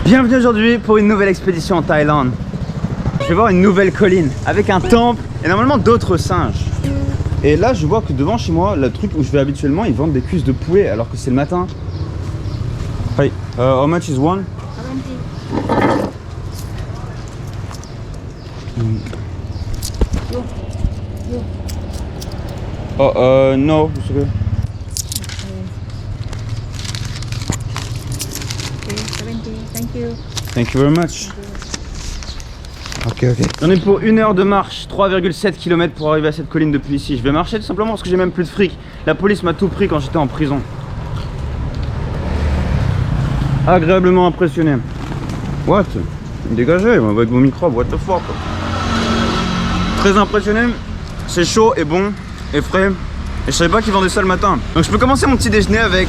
Bienvenue aujourd'hui pour une nouvelle expédition en Thaïlande. Je vais voir une nouvelle colline avec un temple et normalement d'autres singes. Et là je vois que devant chez moi, le truc où je vais habituellement, ils vendent des cuisses de poulet alors que c'est le matin. Hey, how much is one? 20. Oh, no, it's okay. Thank you. Thank you very much. Ok. J'en ai pour 1 heure de marche, 3,7 km pour arriver à cette colline depuis ici. Je vais marcher tout simplement parce que j'ai même plus de fric. La police m'a tout pris quand j'étais en prison. Agréablement impressionné. What? Dégagez avec vos microbes, what the fuck? Très impressionné. C'est chaud et bon et frais. Et je savais pas qu'ils vendaient ça le matin. Donc je peux commencer mon petit déjeuner avec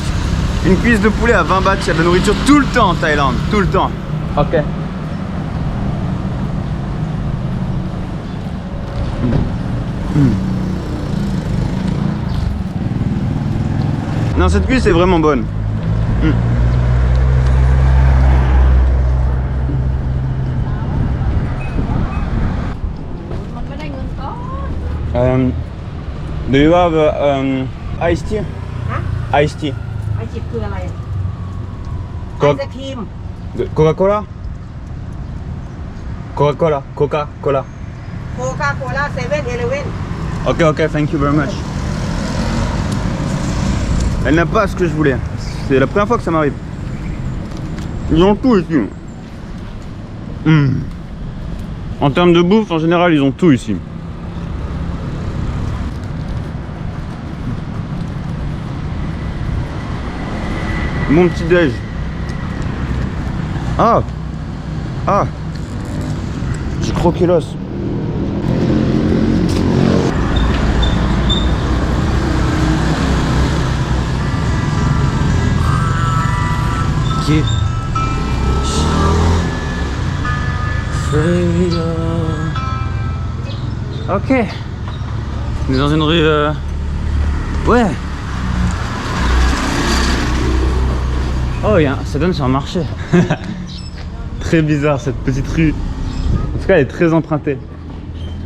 une cuisse de poulet à 20 bahts. Il y a de la nourriture tout le temps en Thaïlande. Tout le temps. Ok. Non, cette cuisse est vraiment bonne. Do you have iced tea? Iced tea. ไอจิบคืออะไรไอศครีม Coca-Cola? Coca-Cola. Coca-Cola. โคคาโคล่าเซเว่นเอเลเว่น Ok, thank you very much. Elle n'a pas ce que je voulais. C'est la première fois que ça m'arrive. Ils ont tout ici. En termes de bouffe, en général, ils ont tout ici. Mon petit déj. Ah. J'ai croqué l'os. Ok. On est dans une rue. Ouais. Oh, ça donne sur un marché. Très bizarre cette petite rue. En tout cas, elle est très empruntée.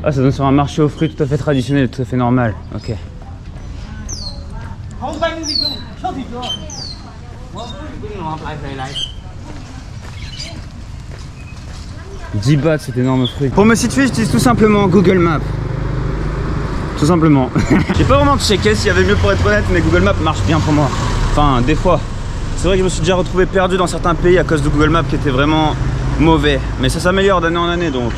Ah, ça donne sur un marché aux fruits tout à fait traditionnel, tout à fait normal. Ok. 10 bahts cet énorme fruit. Pour me situer, j'utilise tout simplement Google Maps. Tout simplement. J'ai pas vraiment checké s'il y avait mieux pour être honnête, mais Google Maps marche bien pour moi. Enfin, des fois. C'est vrai que je me suis déjà retrouvé perdu dans certains pays à cause de Google Maps qui était vraiment mauvais. Mais ça s'améliore d'année en année donc.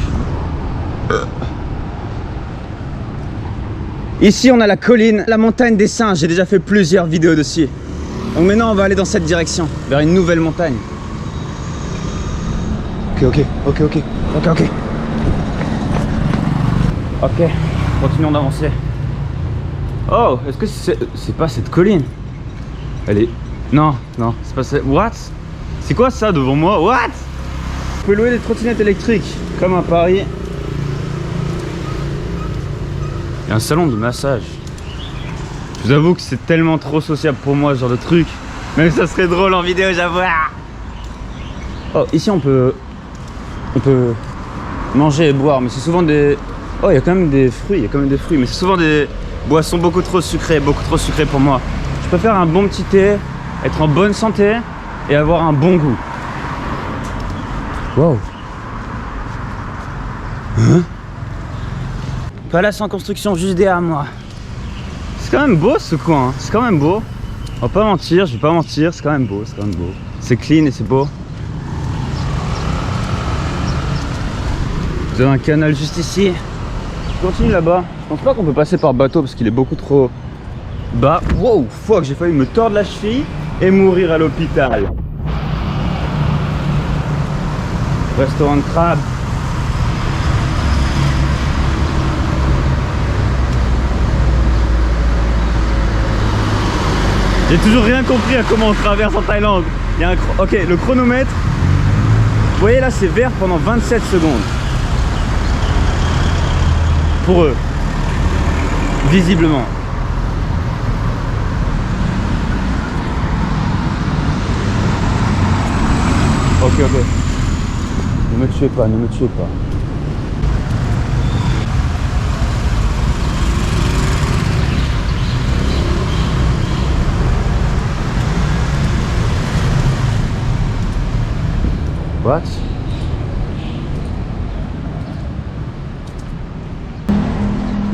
Ici on a la colline, la montagne des singes. J'ai déjà fait plusieurs vidéos dessus. Donc maintenant on va aller dans cette direction, vers une nouvelle montagne. Ok. Ok, continuons d'avancer. Oh, est-ce que c'est pas cette colline? Elle est... Non, c'est pas ça. What? C'est quoi ça devant moi? What? Vous pouvez louer des trottinettes électriques, comme à Paris. Il y a un salon de massage. Je vous avoue que c'est tellement trop sociable pour moi ce genre de truc. Même ça serait drôle en vidéo, j'avoue. Oh, ici on peut manger et boire, mais c'est souvent des... Oh, il y a quand même des fruits, mais c'est souvent des boissons beaucoup trop sucrées pour moi. Je préfère un bon petit thé, être en bonne santé et avoir un bon goût. Wow. Hein? Palace en construction juste derrière moi. C'est quand même beau ce coin, hein. C'est quand même beau. On va pas mentir, je vais pas mentir, c'est quand même beau, C'est clean et c'est beau. Vous avez un canal juste ici. Je continue là-bas. Je pense pas qu'on peut passer par bateau parce qu'il est beaucoup trop bas. Wow, fuck, j'ai failli me tordre la cheville et mourir à l'hôpital. Restaurant de crabe. J'ai toujours rien compris à comment on traverse en Thaïlande. Il y a un ok, le chronomètre. Vous voyez là, c'est vert pendant 27 secondes. Pour eux. Visiblement. Ok, ok. Ne me tuez pas, ne me tuez pas. What?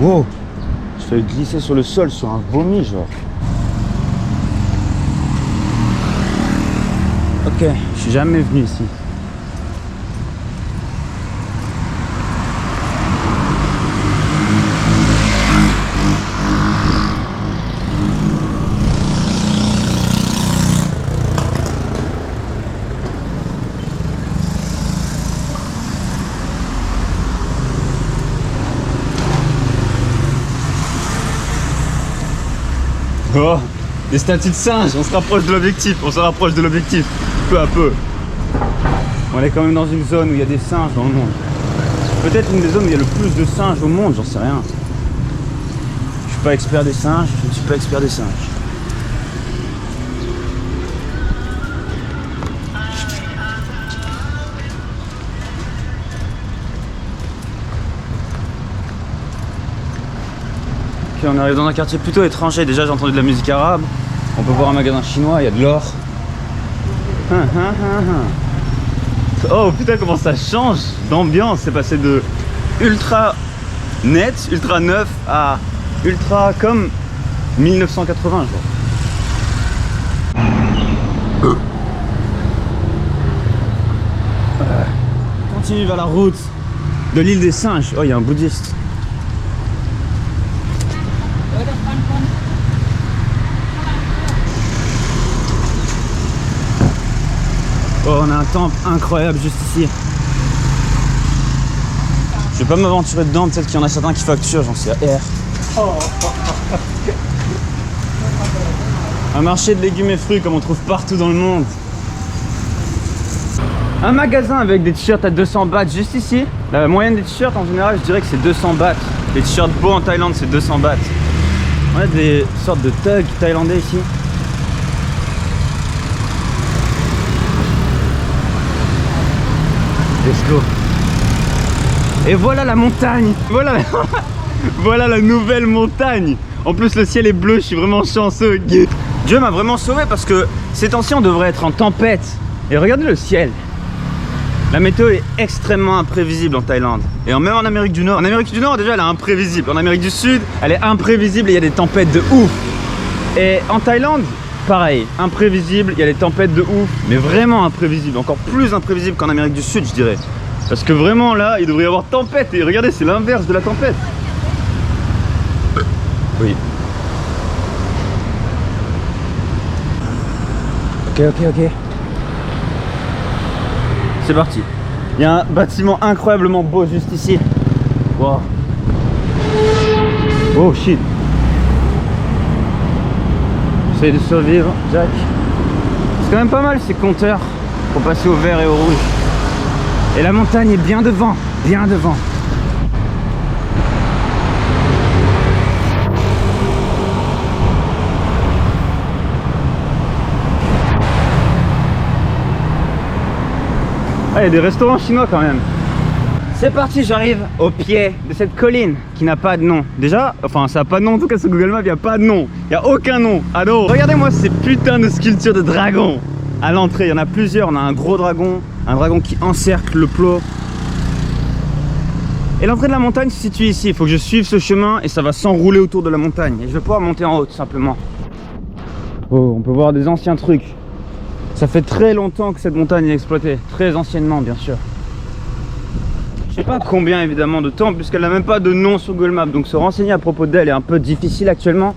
Wow! Je fais glisser sur le sol sur un vomi genre. Ok, je suis jamais venu ici. Oh, des statues de singes, on se rapproche de l'objectif, peu à peu. On est quand même dans une zone où il y a des singes dans le monde. Peut-être une des zones où il y a le plus de singes au monde, j'en sais rien. Je suis pas expert des singes, je ne suis pas expert des singes. Ok, on arrive dans un quartier plutôt étranger. Déjà j'ai entendu de la musique arabe. On peut voir un magasin chinois, il y a de l'or. Oh putain, comment ça change d'ambiance. C'est passé de ultra net, ultra neuf à ultra comme 1980 je crois. Continue vers la route de l'île des singes. Oh, il y a un bouddhiste. Oh, on a un temple incroyable juste ici. Je vais pas m'aventurer dedans, peut-être qu'il y en a certains qui facturent, j'en sais rien. Un marché de légumes et fruits comme on trouve partout dans le monde. Un magasin avec des t-shirts à 200 bahts juste ici. La moyenne des t-shirts en général, je dirais que c'est 200 bahts. Les t-shirts beaux en Thaïlande, c'est 200 bahts. On a des sortes de thugs thaïlandais ici. Let's go. Et voilà la montagne. Voilà, voilà la nouvelle montagne. En plus le ciel est bleu, je suis vraiment chanceux. Dieu m'a vraiment sauvé parce que ces temps-ci on devrait être en tempête. Et regardez le ciel. La météo est extrêmement imprévisible en Thaïlande. Et même en Amérique du Nord. En Amérique du Nord déjà elle est imprévisible. En Amérique du Sud elle est imprévisible et il y a des tempêtes de ouf. Et en Thaïlande pareil, imprévisible, il y a des tempêtes de ouf, mais vraiment imprévisible, encore plus imprévisible qu'en Amérique du Sud je dirais. Parce que vraiment là, il devrait y avoir tempête, et regardez, c'est l'inverse de la tempête. Oui. Ok. C'est parti. Il y a un bâtiment incroyablement beau juste ici. Wow. Oh shit. J'essaie de survivre, Jack. C'est quand même pas mal ces compteurs pour passer au vert et au rouge. Et la montagne est bien devant, bien devant. Ah, il y a des restaurants chinois quand même. C'est parti, j'arrive au pied de cette colline qui n'a pas de nom. Déjà, enfin ça n'a pas de nom, en tout cas sur Google Maps il n'y a pas de nom. Il n'y a aucun nom. Alors, regardez-moi ces putains de sculptures de dragons. À l'entrée, il y en a plusieurs. On a un gros dragon, un dragon qui encercle le plot. Et l'entrée de la montagne se situe ici. Il faut que je suive ce chemin et ça va s'enrouler autour de la montagne. Et je vais pouvoir monter en haut tout simplement. Oh, on peut voir des anciens trucs. Ça fait très longtemps que cette montagne est exploitée. Très anciennement bien sûr. Je sais pas combien évidemment de temps puisqu'elle n'a même pas de nom sur Google Maps. Donc se renseigner à propos d'elle est un peu difficile actuellement.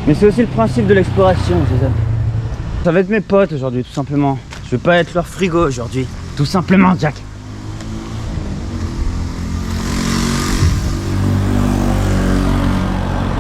Mais c'est aussi le principe de l'exploration, c'est ça. Ça va être mes potes aujourd'hui tout simplement. Je vais pas être leur frigo aujourd'hui. Tout simplement, Jack.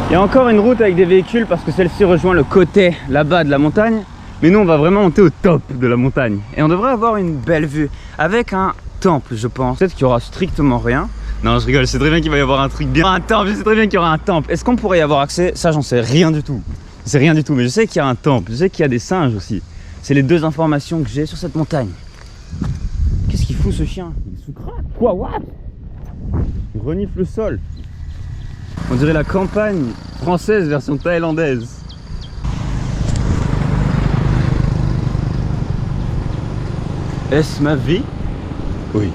Il y a encore une route avec des véhicules parce que celle-ci rejoint le côté là-bas de la montagne. Mais nous on va vraiment monter au top de la montagne. Et on devrait avoir une belle vue. Avec un temple je pense. Peut-être qu'il y aura strictement rien. Non je rigole, c'est très bien qu'il va y avoir un truc bien. Un temple, je sais très bien qu'il y aura un temple. Est-ce qu'on pourrait y avoir accès? Ça j'en sais rien du tout. C'est rien du tout, mais je sais qu'il y a un temple, je sais qu'il y a des singes aussi. C'est les deux informations que j'ai sur cette montagne. Qu'est-ce qu'il fout ce chien? Il est sous crack. Quoi? What? Il renifle le sol. On dirait la campagne française version thaïlandaise. Est-ce ma vie? Oui.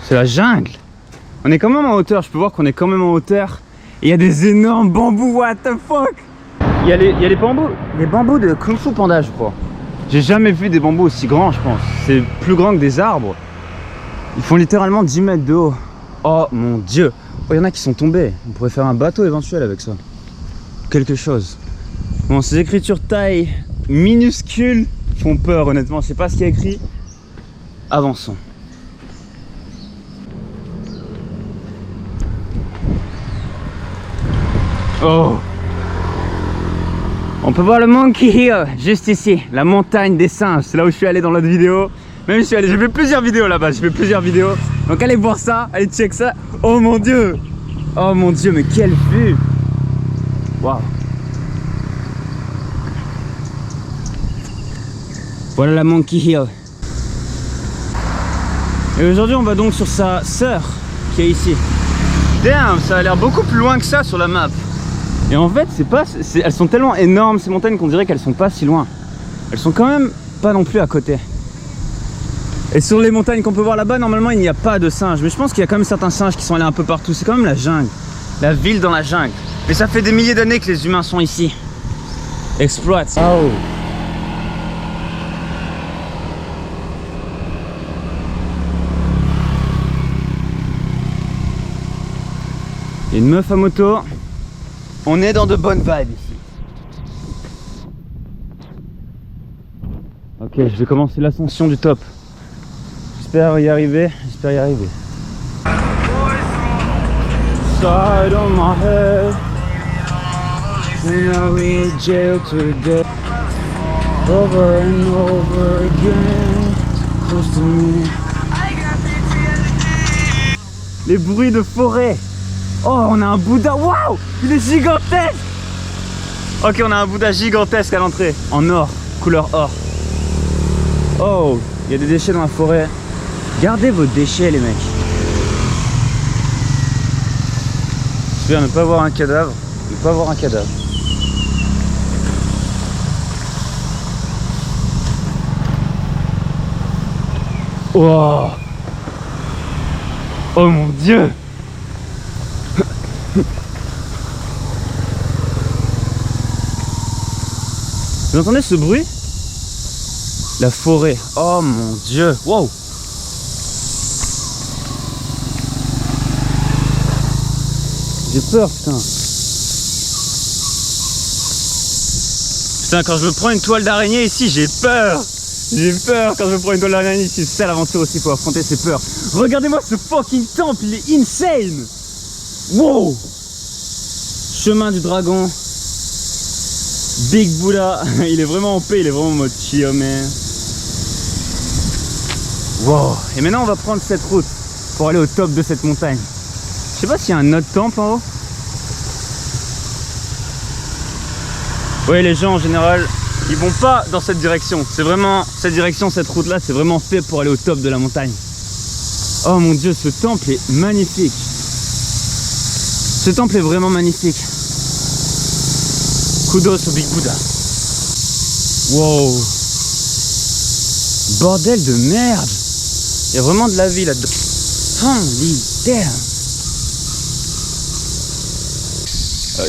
C'est la jungle. On est quand même en hauteur, je peux voir qu'on est quand même en hauteur. Et il y a des énormes bambous, what the fuck. Il y a les bambous de Kung Fu Panda, je crois. J'ai jamais vu des bambous aussi grands, je pense. C'est plus grand que des arbres. Ils font littéralement 10 mètres de haut. Oh mon dieu. Oh, il y en a qui sont tombés. On pourrait faire un bateau éventuel avec ça. Quelque chose. Bon, ces écritures thaï minuscules font peur, honnêtement. Je sais pas ce qu'il y a écrit. Avançons. Oh! On peut voir le Monkey Hill, juste ici, la montagne des singes. C'est là où je suis allé dans l'autre vidéo. Même j'ai fait plusieurs vidéos là-bas, Donc allez voir ça, allez check ça. Oh mon dieu! Oh mon dieu, mais quelle vue! Waouh! Voilà la Monkey Hill. Et aujourd'hui, on va donc sur sa sœur qui est ici. Damn, ça a l'air beaucoup plus loin que ça sur la map. Et en fait, elles sont tellement énormes ces montagnes qu'on dirait qu'elles sont pas si loin. Elles sont quand même pas non plus à côté. Et sur les montagnes qu'on peut voir là-bas, normalement il n'y a pas de singes. Mais je pense qu'il y a quand même certains singes qui sont allés un peu partout. C'est quand même la jungle. La ville dans la jungle. Mais ça fait des milliers d'années que les humains sont ici. Exploite. Oh. Il y a une meuf à moto. On est dans de bonnes vibes ici. Ok, je vais commencer l'ascension du top. J'espère y arriver, Side on my head. Then we in jail today. Over and over again. Close to me. Les bruits de forêt. Oh, on a un Bouddha, waouh! Il est gigantesque! Ok, on a un Bouddha gigantesque à l'entrée, en or, couleur or. Oh, il y a des déchets dans la forêt. Gardez vos déchets, les mecs. J'espère ne pas voir un cadavre. Oh! Oh mon dieu! Vous entendez ce bruit? La forêt. Oh mon dieu. Wow. J'ai peur, putain. Putain, quand je me prends une toile d'araignée ici, j'ai peur. J'ai peur quand je me prends une toile d'araignée ici. C'est ça l'aventure aussi, faut affronter ses peurs. Regardez-moi ce fucking temple, il est insane. Wow. Chemin du dragon. Big Buddha, il est vraiment en paix, il est vraiment en mode chill, man. Wow. Et maintenant on va prendre cette route pour aller au top de cette montagne. Je sais pas s'il y a un autre temple en haut. Oui, les gens en général, ils vont pas dans cette direction. C'est vraiment cette direction, cette route là, c'est vraiment fait pour aller au top de la montagne. Oh mon dieu, ce temple est magnifique. Ce temple est vraiment magnifique. Kudos au Big Buddha. Wow. Bordel de merde. Il y a vraiment de la vie là-dedans. Holy damn.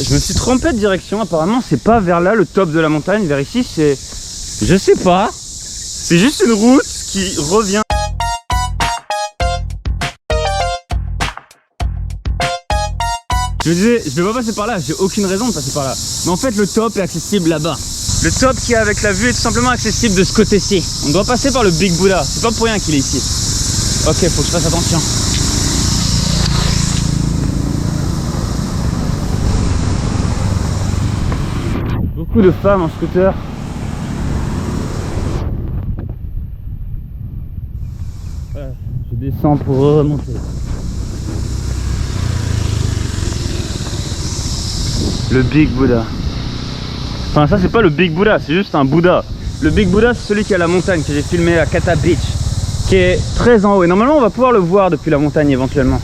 Je me suis trompé de direction. Apparemment, c'est pas vers là le top de la montagne. Vers ici, c'est... Je sais pas. C'est juste une route qui revient. Je me disais, je vais pas passer par là, j'ai aucune raison de passer par là. Mais en fait, le top est accessible là-bas. Le top qui est avec la vue est tout simplement accessible de ce côté-ci. On doit passer par le Big Buddha, c'est pas pour rien qu'il est ici. Ok, faut que je fasse attention. Beaucoup de femmes en scooter. Voilà, je descends pour remonter. Le Big Buddha. Enfin ça c'est pas le Big Buddha, c'est juste un Bouddha. Le Big Buddha c'est celui qui est à la montagne que j'ai filmé à Kata Beach, qui est très en haut. Et normalement on va pouvoir le voir depuis la montagne éventuellement,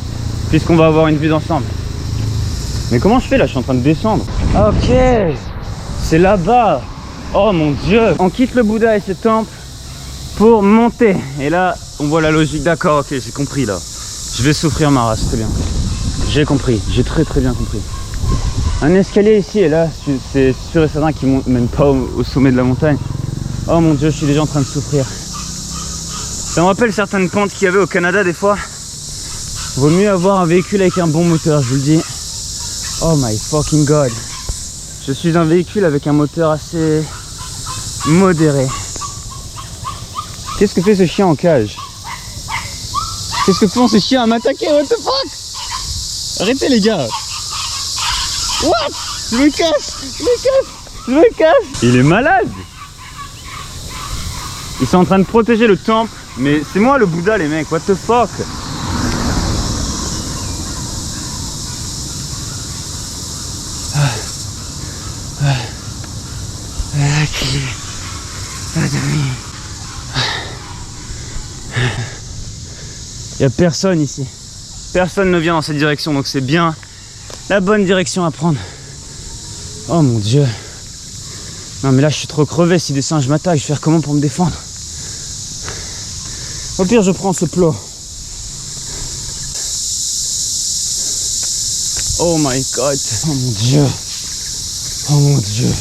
puisqu'on va avoir une vue d'ensemble. Mais comment je fais là? Je suis en train de descendre. Ok, c'est là-bas. Oh mon dieu. On quitte le Bouddha et ses temples pour monter. Et là on voit la logique. D'accord, ok, j'ai compris là. Je vais souffrir ma race, très bien. J'ai compris, j'ai très bien compris. Un escalier ici et là, c'est sûr et certain qu'il monte même pas au sommet de la montagne. Oh mon dieu, je suis déjà en train de souffrir. Ça me rappelle certaines pentes qu'il y avait au Canada des fois. Vaut mieux avoir un véhicule avec un bon moteur, je vous le dis. Oh my fucking god. Je suis un véhicule avec un moteur assez modéré. Qu'est-ce que fait ce chien en cage? Qu'est-ce que font ces chiens à m'attaquer? What the fuck? Arrêtez les gars. What? Je me casse. Il est malade. Ils sont en train de protéger le temple. Mais c'est moi le Bouddha les mecs, what the fuck? Il n'y a personne ici. Personne ne vient dans cette direction, donc c'est bien la bonne direction à prendre. Oh mon dieu. Non mais là je suis trop crevé, si des singes m'attaquent, je vais faire comment pour me défendre? Au pire je prends ce plot. Oh my god. Oh mon dieu. Oh mon dieu.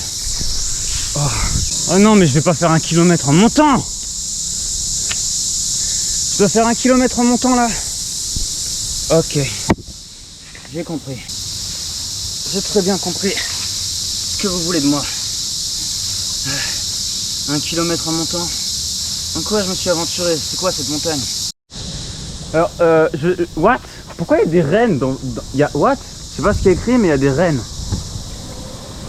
Oh non mais je vais pas faire 1 kilomètre en montant. Je dois faire 1 kilomètre en montant là. Ok. J'ai compris. J'ai très bien compris ce que vous voulez de moi. 1 kilomètre en montant. En quoi je me suis aventuré? C'est quoi cette montagne? Alors, what? Pourquoi il y a des rennes dans... Il y a... What? Je sais pas ce qu'il y a écrit, mais il y a des rennes.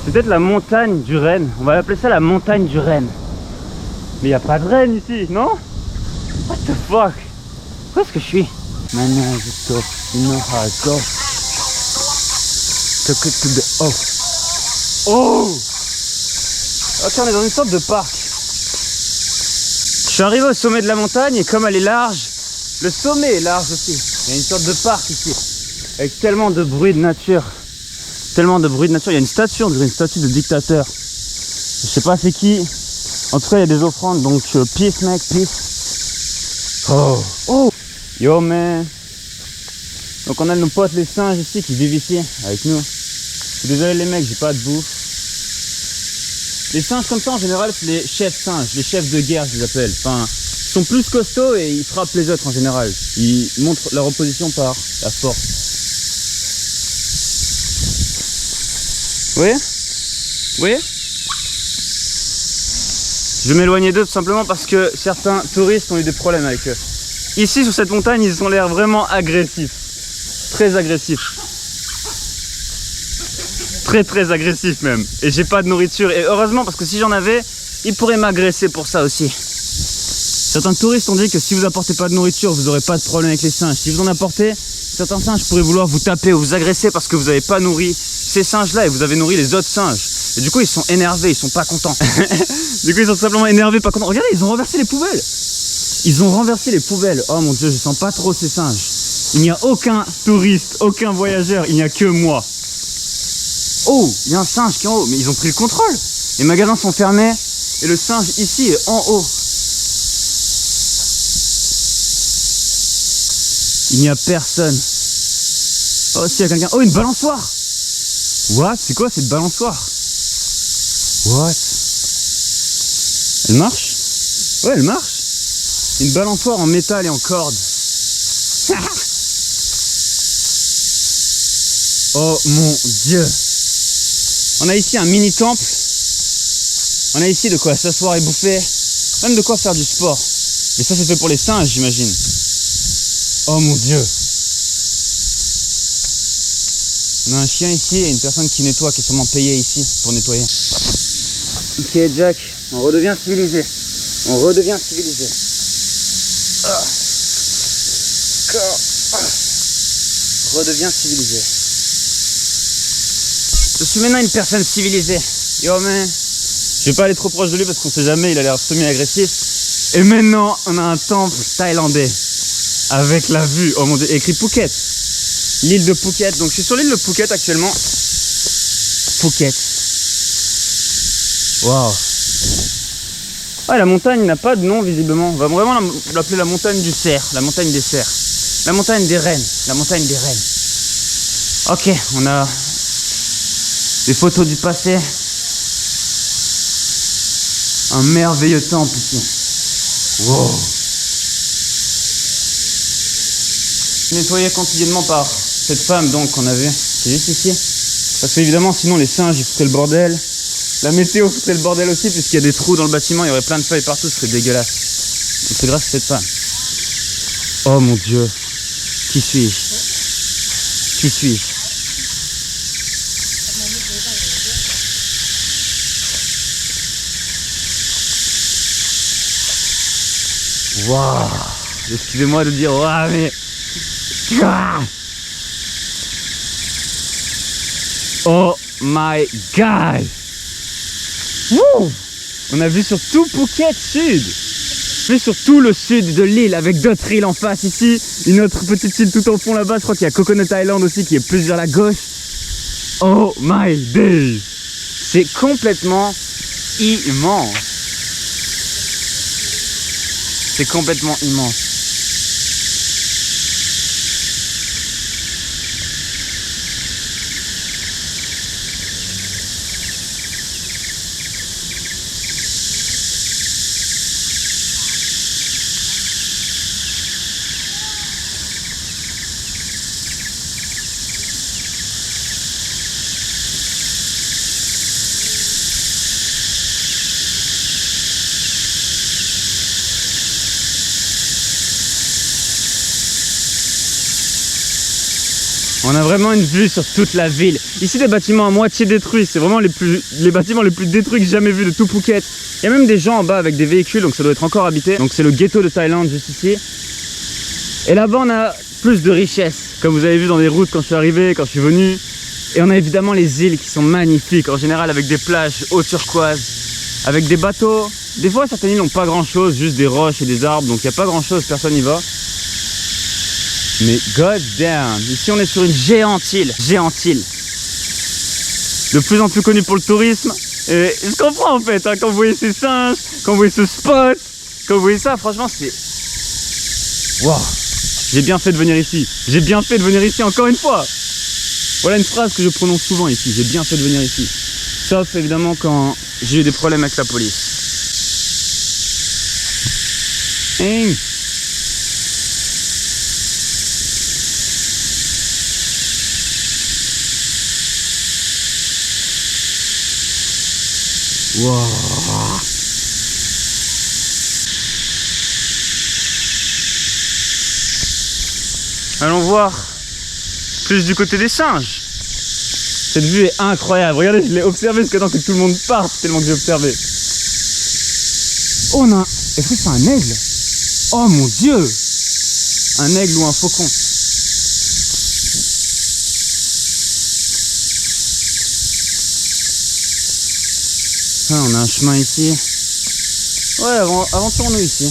C'est peut-être la montagne du renne. On va appeler ça la montagne du renne. Mais il n'y a pas de rennes ici, non? What the fuck? Où est-ce que je suis? Maintenant, je stop. You know how it goes. Took it to the off. Oh! Ok, on est dans une sorte de parc. Je suis arrivé au sommet de la montagne et comme elle est large, le sommet est large aussi. Il y a une sorte de parc ici, avec tellement de bruit de nature. Tellement de bruit de nature. Il y a une statue, on dirait une statue de dictateur. Je sais pas c'est qui. En tout cas, il y a des offrandes, donc peace mec, peace. Oh! Oh! Yo man! Donc on a nos potes les singes ici qui vivent ici avec nous. Je suis désolé les mecs, j'ai pas de bouffe. Les singes comme ça en général c'est les chefs singes, les chefs de guerre je les appelle. Enfin, ils sont plus costauds et ils frappent les autres en général. Ils montrent leur opposition par la force. Vous voyez? Vous voyez? Je vais m'éloigner d'eux tout simplement parce que certains touristes ont eu des problèmes avec eux. Ici sur cette montagne ils ont l'air vraiment agressifs. Très agressifs. Très agressif même. Et j'ai pas de nourriture. Et heureusement parce que si j'en avais, ils pourraient m'agresser pour ça aussi. Certains touristes ont dit que si vous apportez pas de nourriture, vous aurez pas de problème avec les singes. Si vous en apportez, certains singes pourraient vouloir vous taper ou vous agresser parce que vous n'avez pas nourri ces singes-là et vous avez nourri les autres singes. Et du coup, ils sont énervés, ils sont pas contents. Du coup, ils sont tout simplement énervés, pas contents. Regardez, ils ont renversé les poubelles. Ils ont renversé les poubelles. Oh mon dieu, je sens pas trop ces singes. Il n'y a aucun touriste, aucun voyageur, il n'y a que moi. Oh, il y a un singe qui est en haut, mais ils ont pris le contrôle. Les magasins sont fermés et le singe ici est en haut. Il n'y a personne. Oh, si, il y a quelqu'un. Oh, une balançoire. What? C'est quoi cette balançoire? What? Elle marche? Ouais, elle marche. Une balançoire en métal et en corde. Oh mon dieu. On a ici un mini temple. On a ici de quoi s'asseoir et bouffer. Même de quoi faire du sport. Mais ça c'est fait pour les singes j'imagine. Oh mon dieu. On a un chien ici et une personne qui nettoie, qui est sûrement payée ici pour nettoyer. Ok Jack, on redevient civilisé. On redevient civilisé. Redevient civilisé. Je suis maintenant une personne civilisée. Yo man. Je vais pas aller trop proche de lui parce qu'on sait jamais, il a l'air semi-agressif. Et maintenant, on a un temple thaïlandais. Avec la vue, oh mon dieu, écrit Phuket. L'île de Phuket. Donc je suis sur l'île de Phuket actuellement. Phuket. Waouh. Ah, la montagne n'a pas de nom visiblement. On va vraiment l'appeler la montagne du cerf, la montagne des cerfs. La montagne des rennes, la montagne des rennes. Ok, on a des photos du passé. Un merveilleux temple ici. Wow. Nettoyé quotidiennement par cette femme donc qu'on a vue, qui est juste ici. Parce qu'évidemment sinon les singes ils fouteraient le bordel. La météo foutrait le bordel aussi puisqu'il y a des trous dans le bâtiment, il y aurait plein de feuilles partout, ce serait dégueulasse. Donc c'est grâce à cette femme. Oh mon dieu. Qui suis-je? Qui suis-je? Waouh. Excusez-moi de dire waouh mais... Oh my god. Wouh. On a vu sur tout Phuket Sud. Vu sur tout le sud de l'île avec d'autres îles en face ici. Une autre petite île tout en fond là-bas. Je crois qu'il y a Coconut Island aussi qui est plus vers la gauche. Oh my days. C'est complètement immense. C'est complètement immense. On a vraiment une vue sur toute la ville. Ici des bâtiments à moitié détruits, c'est vraiment les bâtiments les plus détruits que j'ai jamais vus de tout Phuket. Il y a même des gens en bas avec des véhicules, donc ça doit être encore habité. Donc c'est le ghetto de Thaïlande juste ici. Et là-bas on a plus de richesse, comme vous avez vu dans les routes quand je suis arrivé, quand je suis venu. Et on a évidemment les îles qui sont magnifiques, en général avec des plages eau turquoise, avec des bateaux. Des fois certaines îles n'ont pas grand chose, juste des roches et des arbres, donc il n'y a pas grand chose, personne n'y va. Mais god damn, ici on est sur une géante île, de plus en plus connue pour le tourisme. Et je comprends en fait, hein, quand vous voyez ces singes, quand vous voyez ce spot, quand vous voyez ça, franchement c'est... Waouh, j'ai bien fait de venir ici, j'ai bien fait de venir ici encore une fois. Voilà une phrase que je prononce souvent ici, j'ai bien fait de venir ici. Sauf évidemment quand j'ai eu des problèmes avec la police. Hein. Wow. Allons voir plus du côté des singes. Cette vue est incroyable. Regardez, je l'ai observé jusqu'à temps que tout le monde parte tellement que j'ai observé. Oh, on a un... Est-ce que c'est un aigle? Oh mon dieu. Un aigle ou un faucon. Ah, on a un chemin ici. Ouais, aventurons-nous ici.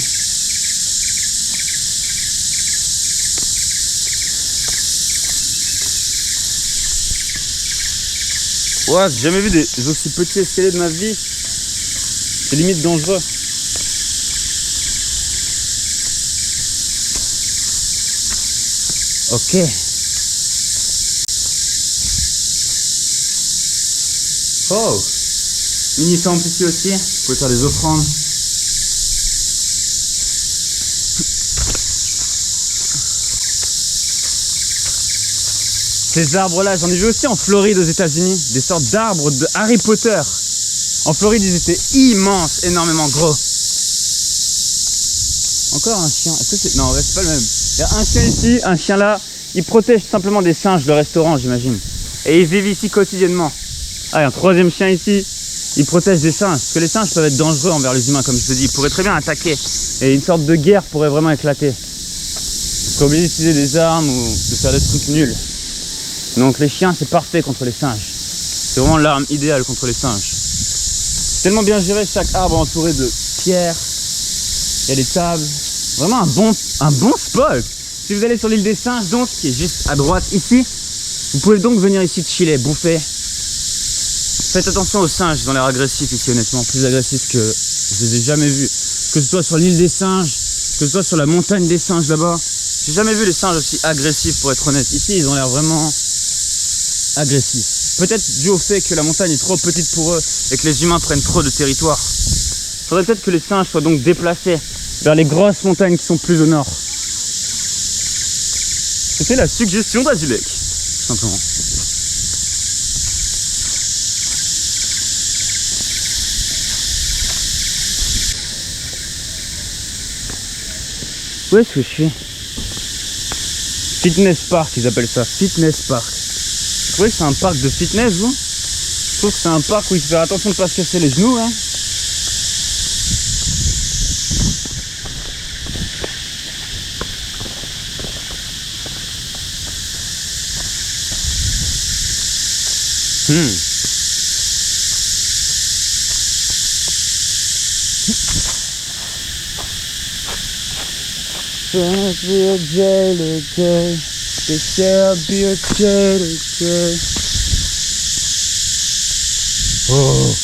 Ouais, j'ai jamais vu des aussi petits escaliers de ma vie. C'est limite dangereux. Ok. Oh. Mini temple ici aussi. Vous pouvez faire des offrandes. Ces arbres-là, j'en ai vu aussi en Floride aux États-Unis, des sortes d'arbres de Harry Potter. En Floride, ils étaient immenses, énormément gros. Encore un chien. Est-ce que c'est... Non, c'est pas le même. Il y a un chien ici, un chien là. Ils protègent simplement des singes, le restaurant, j'imagine. Et ils vivent ici quotidiennement. Ah, il y a un troisième chien ici. Ils protègent des singes. Parce que les singes peuvent être dangereux envers les humains, comme je te dis. Ils pourraient très bien attaquer. Et une sorte de guerre pourrait vraiment éclater. Ils sont obligés d'utiliser des armes ou de faire des trucs nuls. Donc les chiens c'est parfait contre les singes. C'est vraiment l'arme idéale contre les singes. C'est tellement bien géré, chaque arbre entouré de pierres. Il y a des tables. Vraiment un bon spot. Si vous allez sur l'île des singes, donc, qui est juste à droite ici, vous pouvez donc venir ici chiller, bouffer. Faites attention aux singes, ils ont l'air agressifs ici, honnêtement. Plus agressifs que je les ai jamais vus. Que ce soit sur l'île des singes, que ce soit sur la montagne des singes là-bas. J'ai jamais vu les singes aussi agressifs, pour être honnête. Ici, ils ont l'air vraiment agressifs. Peut-être dû au fait que la montagne est trop petite pour eux et que les humains prennent trop de territoire. Il faudrait peut-être que les singes soient donc déplacés vers les grosses montagnes qui sont plus au nord. C'était la suggestion d'Azulek, tout simplement. Où est-ce que je suis? Fitness Park, ils appellent ça. Fitness Park. Vous trouvez que c'est un parc de fitness, vous? Je trouve que c'est un parc où il faut faire attention de ne pas se casser les genoux, hein. Oh.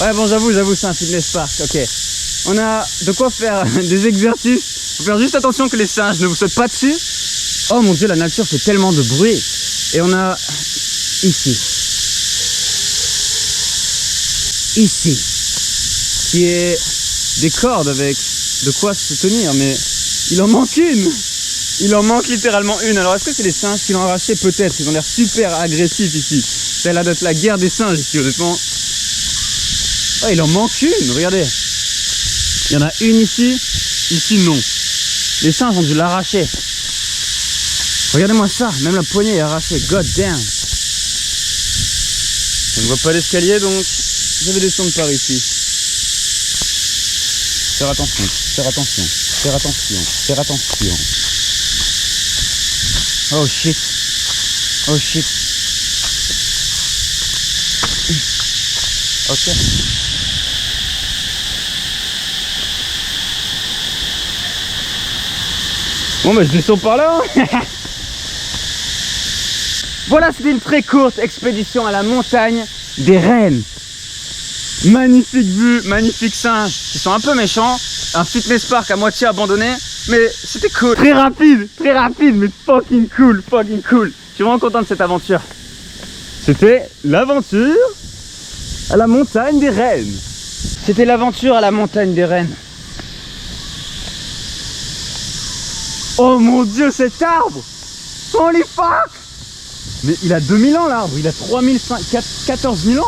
Ouais, bon, j'avoue, c'est un fitness park, ok. On a de quoi faire des exercices. Faut faire juste attention que les singes ne vous sautent pas dessus. Oh mon dieu, la nature fait tellement de bruit. Et on a ici, qui est des cordes avec de quoi se tenir, mais il en manque une. Il en manque littéralement une. Alors est-ce que c'est les singes qui l'ont arraché? Peut-être. Ils ont l'air super agressifs ici. Ça a l'air d'être la guerre des singes ici, honnêtement. Oh, il en manque une, regardez. Il y en a une ici, ici non. Les singes ont dû l'arracher. Regardez-moi ça, même la poignée est arrachée. God damn. Je ne vois pas l'escalier, donc je vais descendre par ici. Faire attention, faire attention, faire attention, faire attention. Oh shit. Oh shit. Ok. Bon bah je descends par là. Voilà, c'était une très courte expédition à la montagne des rennes. Magnifique vue, magnifiques singes qui sont un peu méchants. Un fitness park à moitié abandonné. Mais c'était cool. Très rapide, mais fucking cool, fucking cool. Je suis vraiment content de cette aventure. C'était l'aventure à la montagne des rennes. C'était l'aventure à la montagne des rennes. Oh mon dieu, cet arbre! Holy fuck! Mais il a 2000 ans l'arbre, il a 14 000 ans.